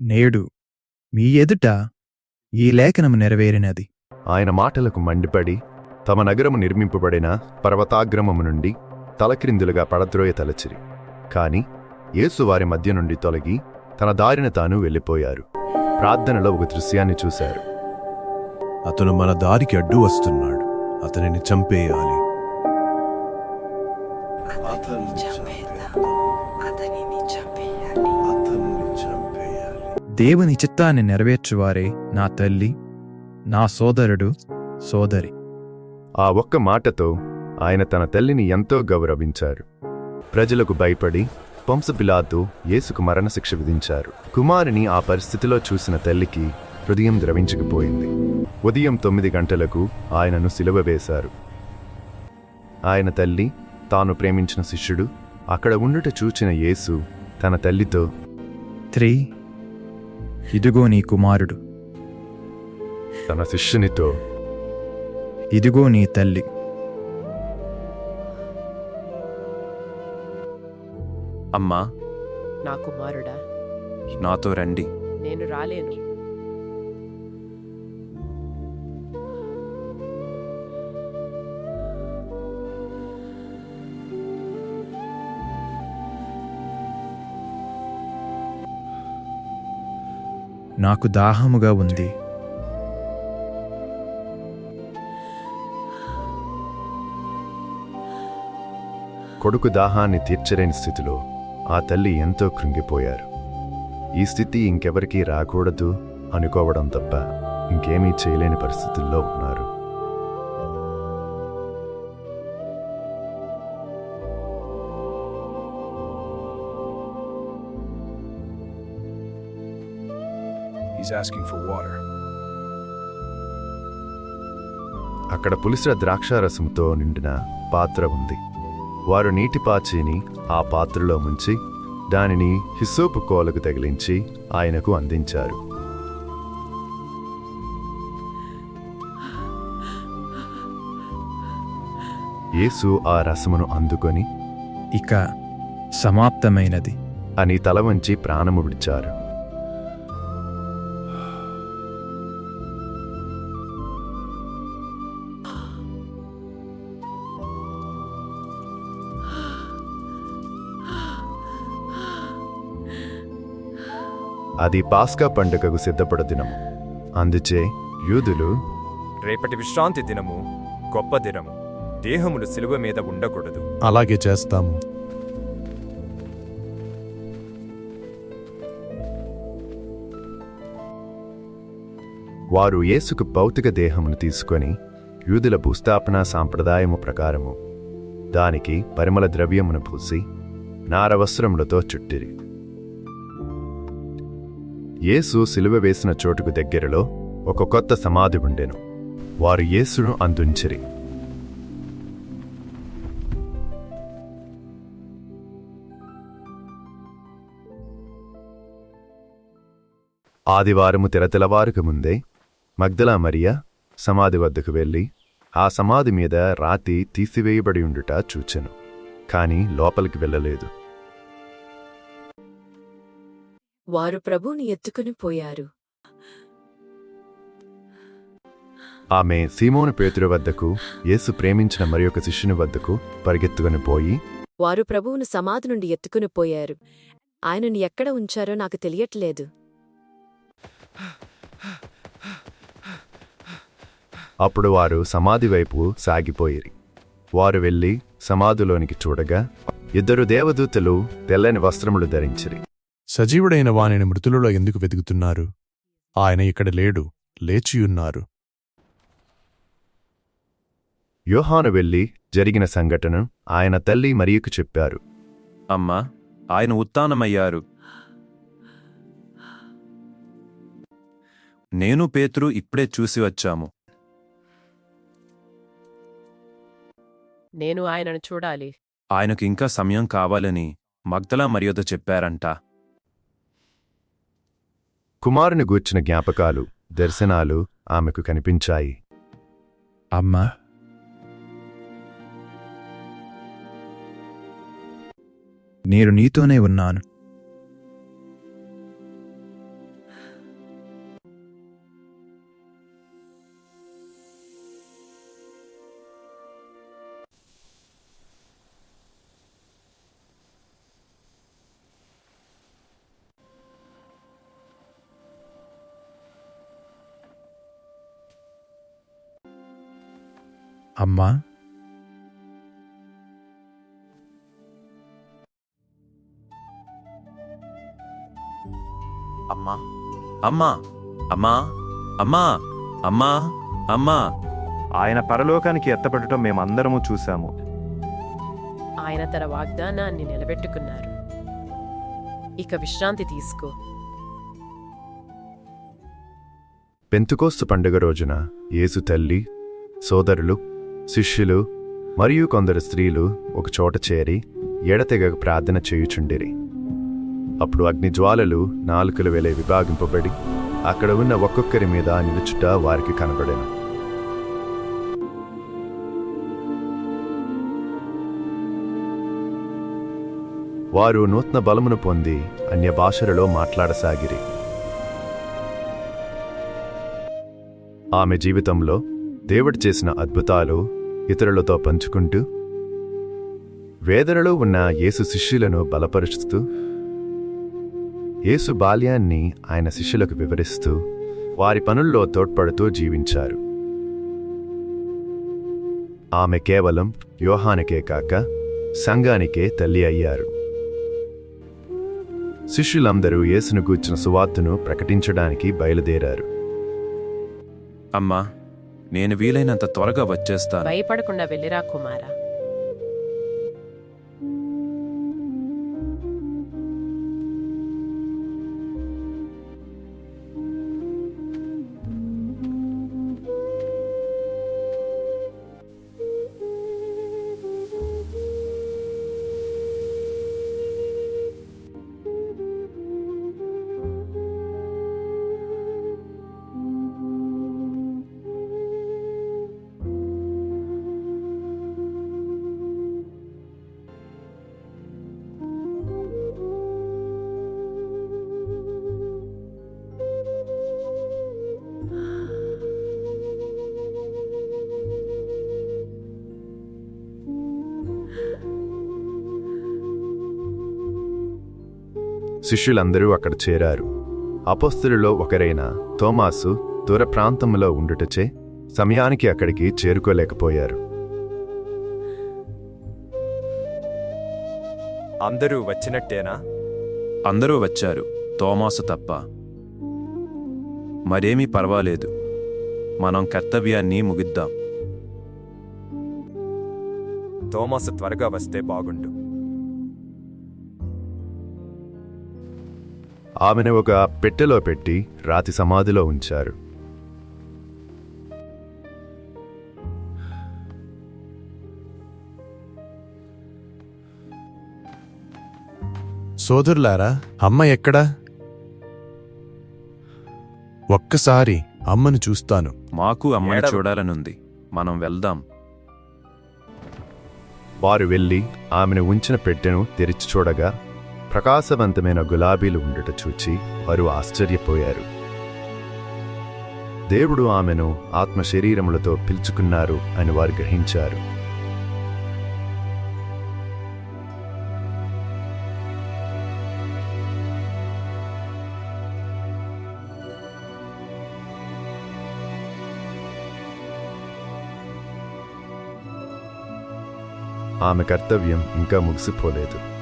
నేడు మీ ఎదుట ఈ లేఖనము నెరవేరినది. ఆయన మాటలకు మండిపడి తమ నగరము నిర్మింపబడిన పర్వతాగ్రమము నుండి తలక్రిందులుగా పడద్రోయ తలచిరి. కాని యేసు వారి మధ్య నుండి తొలగి తన దారిన తాను వెళ్ళిపోయారు. ప్రార్థనలో ఒక దృశ్యాన్ని చూశారు. అతను మన దారికి అడ్డు వస్తున్నాడు, అతనిని చంపేయాలి. దేవుని చిత్తాన్ని నెరవేర్చువారే నా తల్లి, నా సోదరుడు, సోదరి. ఆ ఒక్క మాటతో ఆయన తన తల్లిని ఎంతో గౌరవించారు. ప్రజలకు భయపడి పొంసు పిలాతు యేసుకు మరణశిక్ష విధించారు. కుమారుని ఆ పరిస్థితిలో చూసిన తల్లికి హృదయం ద్రవించకపోయింది. ఉదయం 9 గంటలకు ఆయనను సిలువ వేశారు. ఆయన తల్లి, తాను ప్రేమించిన శిష్యుడు అక్కడ ఉండుట చూచిన యేసు తన తల్లితో, త్రీ ఇదిగో నీ కుమారుడు. తన శిష్యునితో, ఇదిగో నీ తల్లి. అమ్మా, నా కుమారుడా, నాతో రండి. నేను రాలేను. నాకు దాహముగా ఉంది. కొడుకు దాహాన్ని తీర్చలేని స్థితిలో ఆ తల్లి ఎంతో కృంగిపోయారు. ఈ స్థితి ఇంకెవరికీ రాకూడదు అనుకోవడం తప్ప ఇంకేమీ చేయలేని పరిస్థితుల్లో ఉన్నారు. He's asking for water. అక్కడ పులిసిన ద్రాక్షారసంతో నిండిన పాత్ర ఉంది. వారు నీటి పాచిని ఆ పాత్రలో ముంచి దానిని హిస్సోపు కోలకు తగిలించి ఆయనకు అందించారు. యేసు ఆ రసమును అందుకొని, ఇక సమాప్తమైనది అని తల వంచి ప్రాణము విడిచారు. అది పాస్కా పండుగకు సిద్ధపడ దినము. అందుచే యూదులు, రేపటి విశ్రాంతి దినము గొప్ప దినము, దేహములు సిలువ మీద ఉండకూడదు. అలాగే చేస్తాము. వారు యేసుకు భౌతిక దేహమును తీసుకొని యూదుల భూస్థాపన సాంప్రదాయము ప్రకారము దానికి పరిమళ ద్రవ్యమును పూసి నారవస్త్రములతో చుట్టిరి. యేసు సిలువ వేసిన చోటుకు దగ్గరలో ఒక కొత్త సమాధి ఉండెను. వారు యేసును అందుంచిరి. ఆదివారము తెరతెలవారుకు ముందే మగ్దలా మరియ సమాధి వద్దకు వెళ్ళి ఆ సమాధి మీద రాతి తీసివేయబడి ఉండుట చూచెను. కాని లోపలికి వెళ్ళలేదు. వారు ప్రభువుని ఎత్తుకుని పోయారు. ఆమె సీమోను పేతురు వద్దకు, యేసు ప్రేమించిన మరియొక శిష్యుని వద్దకు పరిగెత్తుకుని పోయి, వారు ప్రభువును సమాధి నుండి ఎత్తుకుని పోయారు. ఆయనను ఎక్కడ ఉంచారో నాకు తెలియట్లేదు. అప్పుడు వారు సమాధి వైపు సాగిపోయిరి. వారు వెళ్లి సమాధిలోనికి చూడగా 2 దేవదూతలు తెల్లని వస్త్రములు ధరించిరి. సజీవుడైన వానిని మృతులలో ఎందుకు వెతుకుతున్నారు? ఆయన ఇక్కడ లేడు, లేచియున్నారు. యోహాను వెళ్లి జరిగిన సంఘటన ఆయన తల్లి మరియకు చెప్పారు. అమ్మా, ఆయన ఉత్థానమయ్యారు. నేను పేతురు ఇప్పుడే చూసి వచ్చాము. నేను ఆయనను చూడాలి. ఆయనకు ఇంకా సమయం కావాలని మగ్దలా మరియతో చెప్పారంట. కుమారుని గూర్చిన జ్ఞాపకాలు, దర్శనాలు ఆమెకు కనిపించాయి. అమ్మా, నేను నీతోనే ఉన్నాను. అమ్మా అమ్మా అమ్మా అమ్మా అమ్మా అమ్మా అమ్మా. ఆయన పరలోకానికి ఎత్తపడటం మేమందరము చూశాము. ఆయన తన వాగ్దానాన్ని నిలబెట్టుకున్నారు. ఇక విశ్రాంతి తీసుకో. పెంతుకోస్తు పండుగ రోజున యేసు తల్లి, సోదరులు, శిష్యులు మరియు కొందరు స్త్రీలు ఒకచోట చేరి ఎడతెగక ప్రార్థన చేయుచుండిరి. అప్పుడు అగ్నిజ్వాలలు నాలుకలు వెలే విభాగింపబడి అక్కడ ఉన్న ఒక్కొక్కరి మీద నిలుచుట వారికి కనబడెను. వారు నూతన బలమును పొంది అన్య భాషలలో మాట్లాడసాగిరి. ఆమె జీవితంలో దేవుడు చేసిన అద్భుతాలు ఇతరులతో పంచుకుంటూ, వేదనలో ఉన్న యేసు శిష్యులను బలపరుచుతూ, యేసు బాల్యాన్ని ఆయన శిష్యులకు వివరిస్తూ, వారి పనుల్లో తోడ్పడుతూ జీవించారు. ఆమె కేవలం యోహానుకే కాక సంఘానికే తల్లి అయ్యారు. శిష్యులందరూ యేసును గూర్చిన సువార్తను ప్రకటించడానికి బయలుదేరారు. అమ్మా, నేను వీలైనంత త్వరగా వచ్చేస్తాను. భయపడకుండా వెళ్ళిరా కుమారా. శిష్యులందరూ అక్కడ చేరారు. అపోస్తలులో ఒకరైన తోమాసు దూర ప్రాంతంలో ఉండుటచే సమయానికి అక్కడికి చేరుకోలేకపోయారు. అందరూ వచ్చినట్టేనా? అందరూ వచ్చారు, తోమాసు తప్ప. మరేమీ పర్వాలేదు, మనం కర్తవ్యాన్ని ముగిద్దాం. తోమాసు త్వరగా వస్తే బాగుండు. ఆమెను ఒక పెట్టెలో పెట్టి రాతి సమాధిలో ఉంచారు. సోదరులారా, అమ్మ ఎక్కడా? ఒక్కసారి అమ్మను చూస్తాను. మాకు అమ్మని ఏడవ- చూడాలనుంది, మనం వెళ్దాం. వారు వెళ్ళి ఆమెను ఉంచిన పెట్టెను తెరిచి చూడగా ప్రకాశవంతమైన గులాబీలు ఉండుట చూచి వారు ఆశ్చర్యపోయారు. దేవుడు ఆమెను ఆత్మ శరీరములతో పిలుచుకున్నారు అని వారు గ్రహించారు. ఆమె కర్తవ్యం ఇంకా ముగిసిపోలేదు.